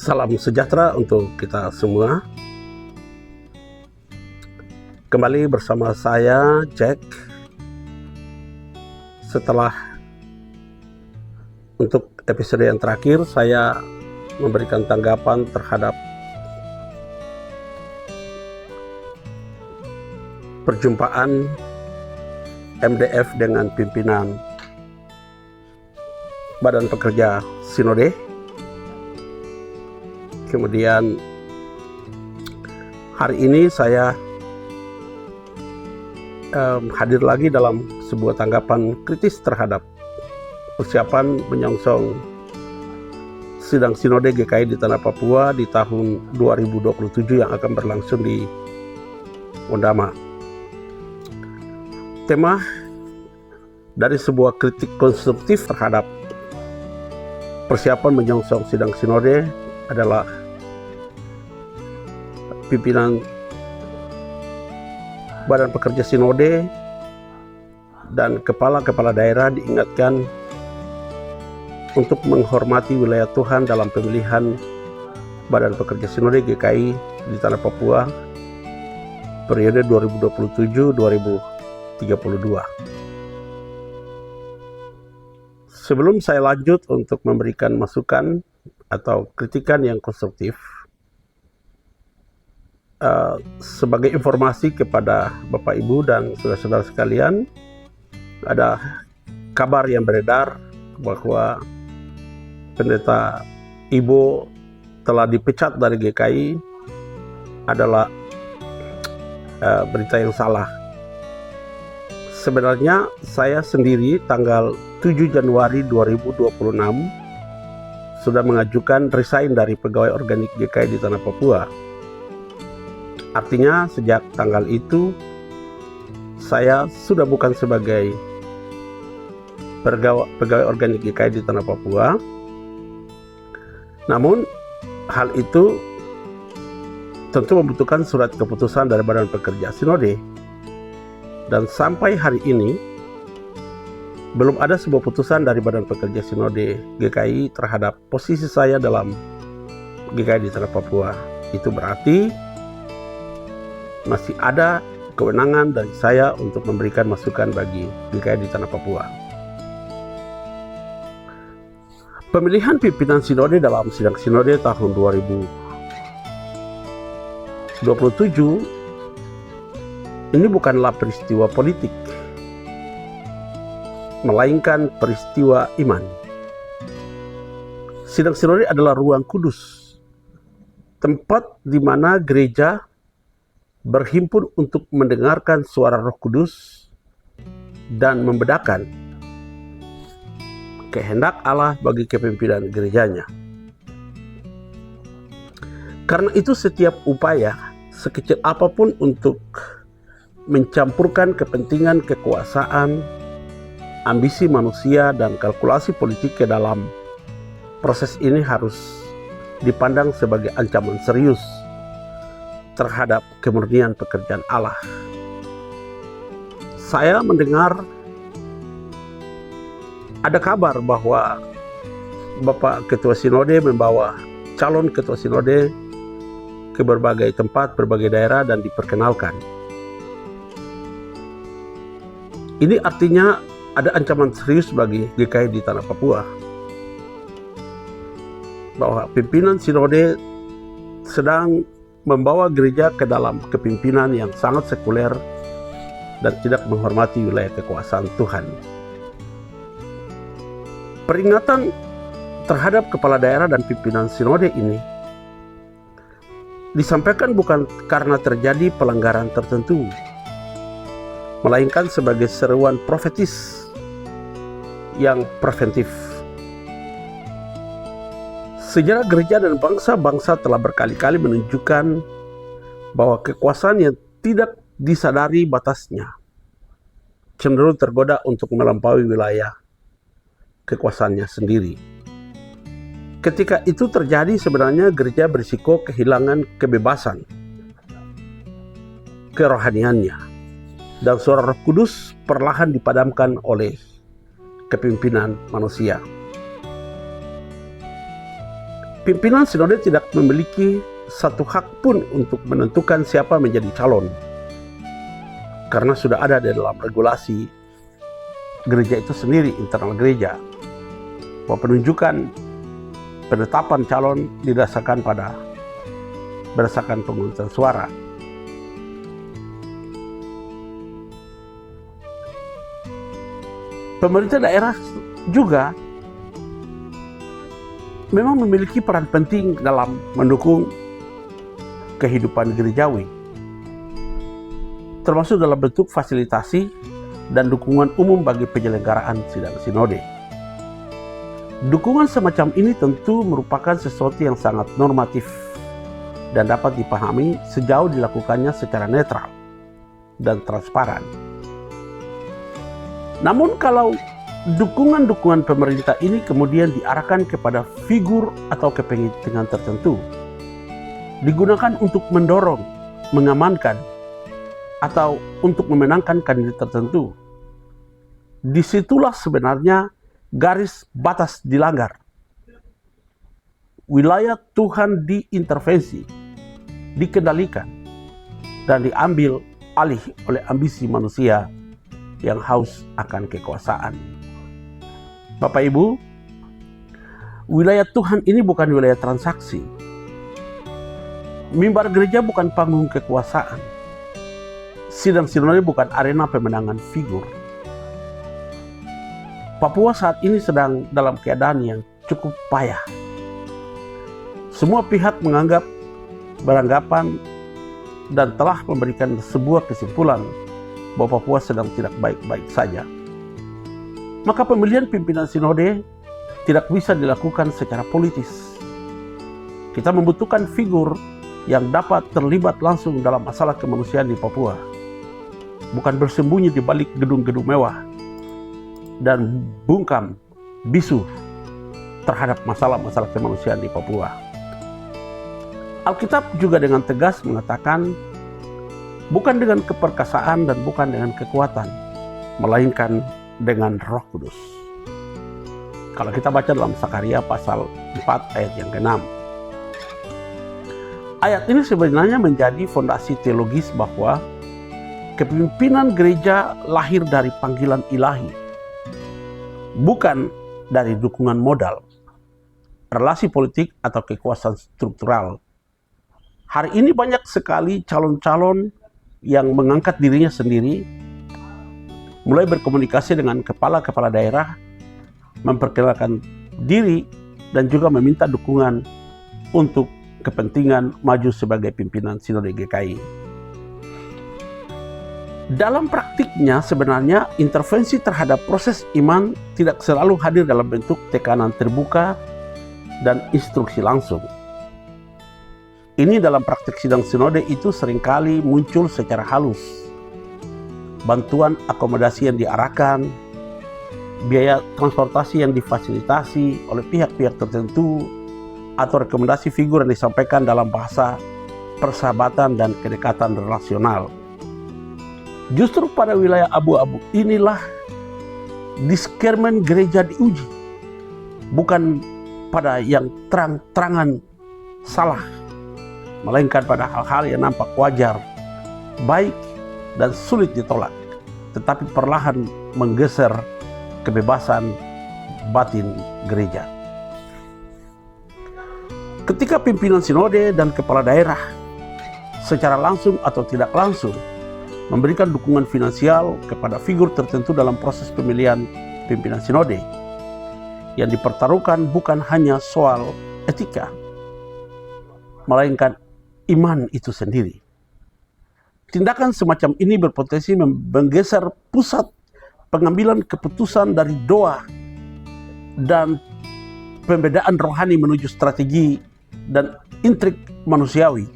Salam sejahtera untuk kita semua. Kembali bersama saya, Jack. Setelah untuk episode yang terakhir, saya memberikan tanggapan terhadap perjumpaan MDF dengan pimpinan Badan Pekerja Sinode. Kemudian hari ini saya hadir lagi dalam sebuah tanggapan kritis terhadap persiapan menyongsong sidang Sinode GKI di Tanah Papua di tahun 2027 yang akan berlangsung di Wondama. Tema dari sebuah kritik konstruktif terhadap persiapan menyongsong sidang Sinode adalah pimpinan Badan Pekerja Sinode dan kepala-kepala daerah diingatkan untuk menghormati wilayah Tuhan dalam pemilihan Badan Pekerja Sinode GKI di Tanah Papua periode 2027-2032. Sebelum saya lanjut untuk memberikan masukan atau kritikan yang konstruktif, sebagai informasi kepada Bapak Ibu dan saudara-saudara sekalian, ada kabar yang beredar bahwa Pendeta Ibo telah dipecat dari GKI adalah berita yang salah. Sebenarnya saya sendiri tanggal 7 Januari 2026 sudah mengajukan resign dari pegawai organik GKI di Tanah Papua. Artinya sejak tanggal itu saya sudah bukan sebagai pegawai organik GKI di Tanah Papua. Namun hal itu tentu membutuhkan surat keputusan dari Badan Pekerja Sinode. Dan sampai hari ini belum ada sebuah putusan dari Badan Pekerja Sinode GKI terhadap posisi saya dalam GKI di Tanah Papua. Itu berarti masih ada kewenangan dari saya untuk memberikan masukan bagi GKI di Tanah Papua. Pemilihan pimpinan Sinode dalam sidang Sinode tahun 2027 ini bukanlah peristiwa politik, melainkan peristiwa iman. Sidang Sinode adalah ruang kudus, tempat di mana gereja berhimpun untuk mendengarkan suara Roh Kudus dan membedakan kehendak Allah bagi kepemimpinan gerejanya. Karena itu setiap upaya sekecil apapun untuk mencampurkan kepentingan kekuasaan, ambisi manusia, dan kalkulasi politik ke dalam proses ini harus dipandang sebagai ancaman serius terhadap kemurnian pekerjaan Allah. Saya mendengar ada kabar bahwa Bapak Ketua Sinode membawa calon Ketua Sinode ke berbagai tempat, berbagai daerah dan diperkenalkan. Ini artinya ada ancaman serius bagi GKI di Tanah Papua, bahwa pimpinan Sinode sedang membawa gereja ke dalam kepimpinan yang sangat sekuler dan tidak menghormati wilayah kekuasaan Tuhan. Peringatan terhadap kepala daerah dan pimpinan Sinode ini disampaikan bukan karena terjadi pelanggaran tertentu, melainkan sebagai seruan profetis yang preventif. Sejarah gereja dan bangsa-bangsa telah berkali-kali menunjukkan bahwa kekuasaan yang tidak disadari batasnya cenderung tergoda untuk melampaui wilayah kekuasaannya sendiri. Ketika itu terjadi, sebenarnya gereja berisiko kehilangan kebebasan kerohaniannya, dan suara Roh Kudus perlahan dipadamkan oleh kepimpinan manusia. Pimpinan sinode tidak memiliki satu hak pun untuk menentukan siapa menjadi calon, karena sudah ada di dalam regulasi gereja itu sendiri, internal gereja, bahwa penetapan calon berdasarkan pemungutan suara. Pemerintah daerah juga memang memiliki peran penting dalam mendukung kehidupan gerejawi, termasuk dalam bentuk fasilitasi dan dukungan umum bagi penyelenggaraan sidang sinode. Dukungan semacam ini tentu merupakan sesuatu yang sangat normatif dan dapat dipahami sejauh dilakukannya secara netral dan transparan. Namun kalau dukungan pemerintah ini kemudian diarahkan kepada figur atau kepentingan tertentu, digunakan untuk mendorong, mengamankan, atau untuk memenangkan kandidat tertentu, disitulah sebenarnya garis batas dilanggar. Wilayah Tuhan diintervensi, dikendalikan, dan diambil alih oleh ambisi manusia yang haus akan kekuasaan. Bapak Ibu, wilayah Tuhan ini bukan wilayah transaksi. Mimbar gereja bukan panggung kekuasaan. Sidang sinode bukan arena pemenangan figur. Papua saat ini sedang dalam keadaan yang cukup payah. Semua pihak beranggapan dan telah memberikan sebuah kesimpulan bahwa Papua sedang tidak baik-baik saja. Maka pemilihan pimpinan sinode tidak bisa dilakukan secara politis. Kita membutuhkan figur yang dapat terlibat langsung dalam masalah kemanusiaan di Papua, bukan bersembunyi di balik gedung-gedung mewah dan bungkam bisu terhadap masalah-masalah kemanusiaan di Papua. Alkitab juga dengan tegas mengatakan, bukan dengan keperkasaan dan bukan dengan kekuatan, melainkan dengan Roh Kudus. Kalau kita baca dalam Sakaria pasal 4 ayat yang ke-6. Ayat ini sebenarnya menjadi fondasi teologis bahwa kepemimpinan gereja lahir dari panggilan ilahi, bukan dari dukungan modal, relasi politik atau kekuasaan struktural. Hari ini banyak sekali calon-calon yang mengangkat dirinya sendiri, mulai berkomunikasi dengan kepala-kepala daerah, memperkenalkan diri, dan juga meminta dukungan untuk kepentingan maju sebagai pimpinan sinode GKI. Dalam praktiknya sebenarnya intervensi terhadap proses iman tidak selalu hadir dalam bentuk tekanan terbuka dan instruksi langsung. Ini dalam praktik sidang sinode itu seringkali muncul secara halus. Bantuan akomodasi yang diarahkan, biaya transportasi yang difasilitasi oleh pihak-pihak tertentu, atau rekomendasi figur yang disampaikan dalam bahasa persahabatan dan kedekatan relasional. Justru pada wilayah abu-abu inilah diskermen gereja diuji, bukan pada yang terang-terangan salah, melainkan pada hal-hal yang nampak wajar, baik, dan sulit ditolak, tetapi perlahan menggeser kebebasan batin gereja. Ketika pimpinan sinode dan kepala daerah secara langsung atau tidak langsung memberikan dukungan finansial kepada figur tertentu dalam proses pemilihan pimpinan sinode, yang dipertaruhkan bukan hanya soal etika, melainkan iman itu sendiri. Tindakan semacam ini berpotensi menggeser pusat pengambilan keputusan dari doa dan pembedaan rohani menuju strategi dan intrik manusiawi.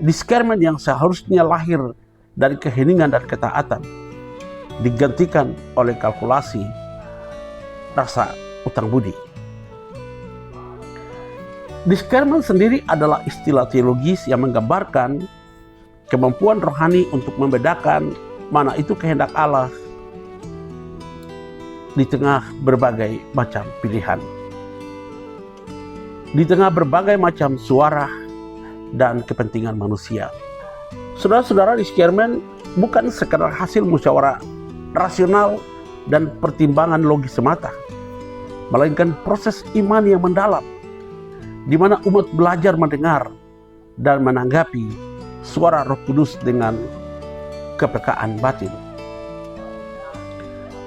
Diskermen yang seharusnya lahir dari keheningan dan ketaatan digantikan oleh kalkulasi rasa utang budi. Diskermen sendiri adalah istilah teologis yang menggambarkan kemampuan rohani untuk membedakan mana itu kehendak Allah di tengah berbagai macam pilihan. di tengah berbagai macam suara dan kepentingan manusia. Saudara-saudara, discernment bukan sekadar hasil musyawarah rasional dan pertimbangan logis semata, melainkan proses iman yang mendalam, di mana umat belajar mendengar dan menanggapi suara Roh Kudus dengan kepekaan batin.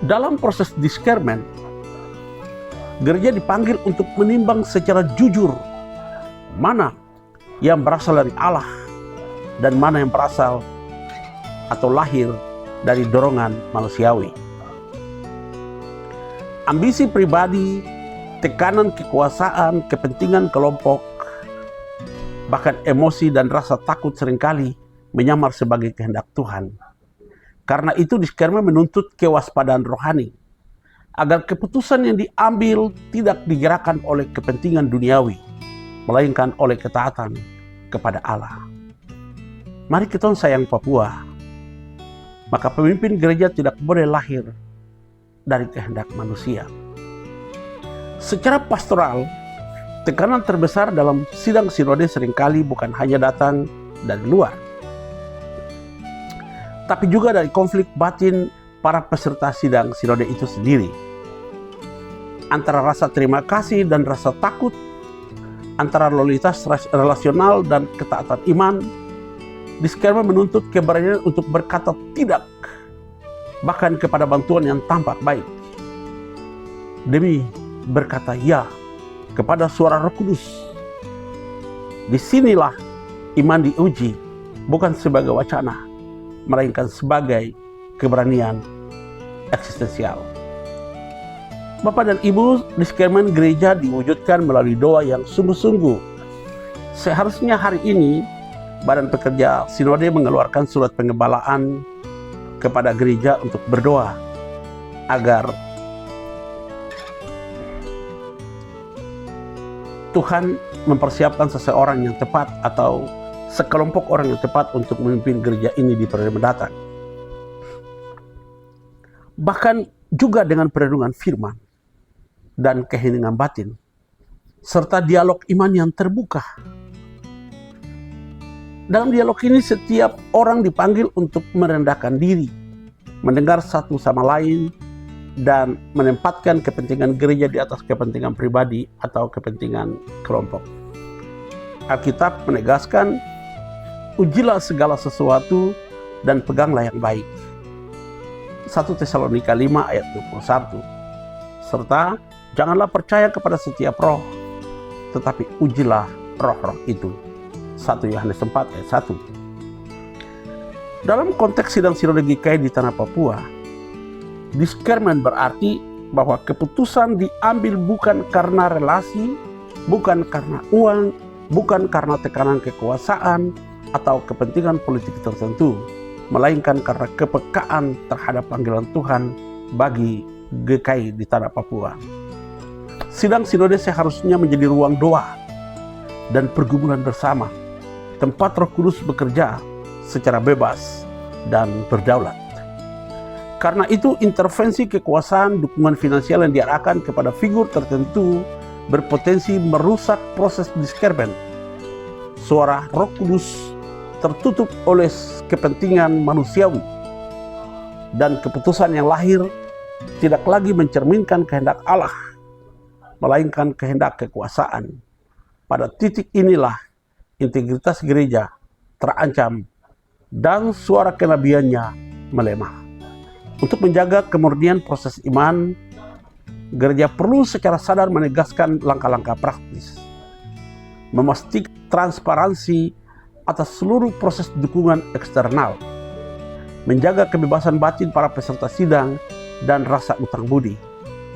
Dalam proses discernment, gereja dipanggil untuk menimbang secara jujur mana yang berasal dari Allah dan mana yang berasal atau lahir dari dorongan manusiawi. Ambisi pribadi, tekanan kekuasaan, kepentingan kelompok, bahkan emosi dan rasa takut seringkali menyamar sebagai kehendak Tuhan. Karena itu discernment menuntut kewaspadaan rohani, agar keputusan yang diambil tidak digerakkan oleh kepentingan duniawi, melainkan oleh ketaatan kepada Allah. Mari kita sayang Papua, maka pemimpin gereja tidak boleh lahir dari kehendak manusia. Secara pastoral, tekanan terbesar dalam sidang sinode seringkali bukan hanya datang dari luar, tapi juga dari konflik batin para peserta sidang sinode itu sendiri. Antara rasa terima kasih dan rasa takut, antara loyalitas relasional dan ketaatan iman, discernment menuntut keberanian untuk berkata tidak, bahkan kepada bantuan yang tampak baik, demi berkata ya kepada suara Roh Kudus. Disinilah iman diuji, bukan sebagai wacana, melainkan sebagai keberanian eksistensial. Bapak dan Ibu, discernment gereja diwujudkan melalui doa yang sungguh-sungguh. Seharusnya hari ini Badan Pekerja Sinode mengeluarkan surat pengembalaan kepada gereja untuk berdoa agar Tuhan mempersiapkan seseorang yang tepat atau sekelompok orang yang tepat untuk memimpin gereja ini di periode mendatang. Bahkan juga dengan perenungan firman dan keheningan batin, serta dialog iman yang terbuka. Dalam dialog ini setiap orang dipanggil untuk merendahkan diri, mendengar satu sama lain, dan menempatkan kepentingan gereja di atas kepentingan pribadi atau kepentingan kelompok. Alkitab menegaskan, ujilah segala sesuatu dan peganglah yang baik. 1 Tesalonika 5 ayat 21. Serta janganlah percaya kepada setiap roh, tetapi ujilah roh-roh itu. 1 Yohanes 4 ayat 1. Dalam konteks sidang sinode GKI di tanah Papua, discernment berarti bahwa keputusan diambil bukan karena relasi, bukan karena uang, bukan karena tekanan kekuasaan atau kepentingan politik tertentu, melainkan karena kepekaan terhadap panggilan Tuhan bagi GKI di tanah Papua. Sidang sinode seharusnya menjadi ruang doa dan pergumulan bersama, tempat Roh Kudus bekerja secara bebas dan berdaulat. Karena itu intervensi kekuasaan, dukungan finansial yang diarahkan kepada figur tertentu berpotensi merusak proses discernment. Suara Roh Kudus tertutup oleh kepentingan manusiawi, dan keputusan yang lahir tidak lagi mencerminkan kehendak Allah, melainkan kehendak kekuasaan. Pada titik inilah integritas gereja terancam dan suara kenabiannya melemah. Untuk menjaga kemurnian proses iman, gereja perlu secara sadar menegaskan langkah-langkah praktis, memastikan transparansi atas seluruh proses dukungan eksternal, menjaga kebebasan batin para peserta sidang dan rasa utang budi,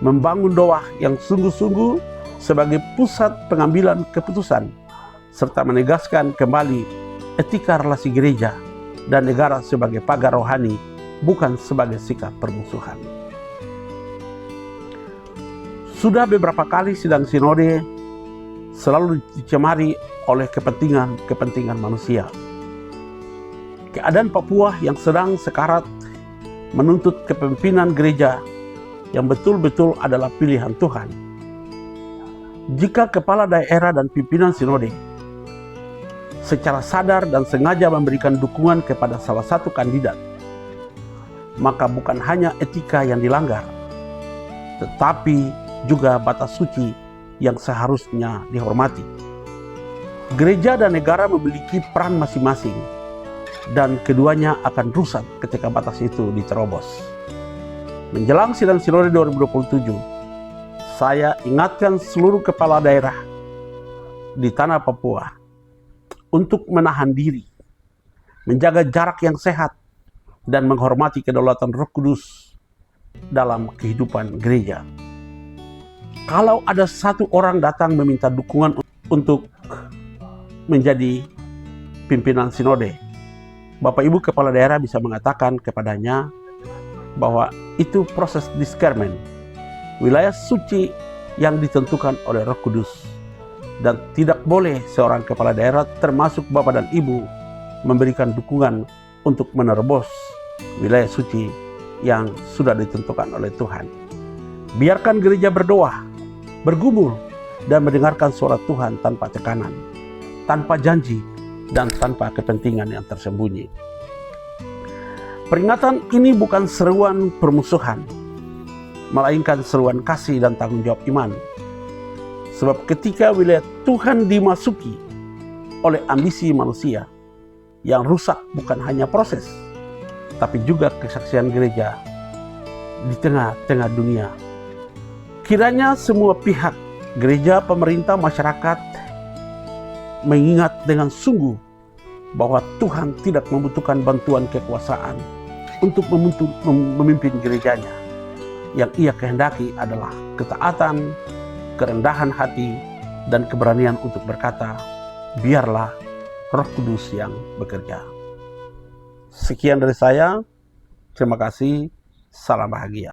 membangun doa yang sungguh-sungguh sebagai pusat pengambilan keputusan, serta menegaskan kembali etika relasi gereja dan negara sebagai pagar rohani, bukan sebagai sikap permusuhan. Sudah beberapa kali sidang sinode selalu dicemari oleh kepentingan manusia. Keadaan Papua yang sedang sekarat menuntut kepemimpinan gereja yang betul-betul adalah pilihan Tuhan. Jika kepala daerah dan pimpinan sinode secara sadar dan sengaja memberikan dukungan kepada salah satu kandidat, maka bukan hanya etika yang dilanggar, tetapi juga batas suci yang seharusnya dihormati. Gereja dan negara memiliki peran masing-masing, dan keduanya akan rusak ketika batas itu diterobos. Menjelang sidang sinode 2027, saya ingatkan seluruh kepala daerah di tanah Papua untuk menahan diri, menjaga jarak yang sehat, dan menghormati kedaulatan Roh Kudus dalam kehidupan gereja. Kalau ada satu orang datang meminta dukungan untuk menjadi pimpinan sinode, Bapak Ibu kepala daerah bisa mengatakan kepadanya bahwa itu proses diskermen, wilayah suci yang ditentukan oleh Roh Kudus, dan tidak boleh seorang kepala daerah termasuk Bapak dan Ibu memberikan dukungan untuk menerobos wilayah suci yang sudah ditentukan oleh Tuhan. Biarkan gereja berdoa, bergumul, dan mendengarkan suara Tuhan tanpa tekanan, tanpa janji, dan tanpa kepentingan yang tersembunyi. Peringatan ini bukan seruan permusuhan, melainkan seruan kasih dan tanggung jawab iman. Sebab ketika wilayah Tuhan dimasuki oleh ambisi manusia, yang rusak bukan hanya proses, tapi juga kesaksian gereja di tengah-tengah dunia. Kiranya semua pihak, gereja, pemerintah, masyarakat, mengingat dengan sungguh bahwa Tuhan tidak membutuhkan bantuan kekuasaan untuk memimpin gerejanya. Yang ia kehendaki adalah ketaatan, kerendahan hati, dan keberanian untuk berkata, biarlah Roh Kudus yang bekerja. Sekian dari saya. Terima kasih. Salam bahagia.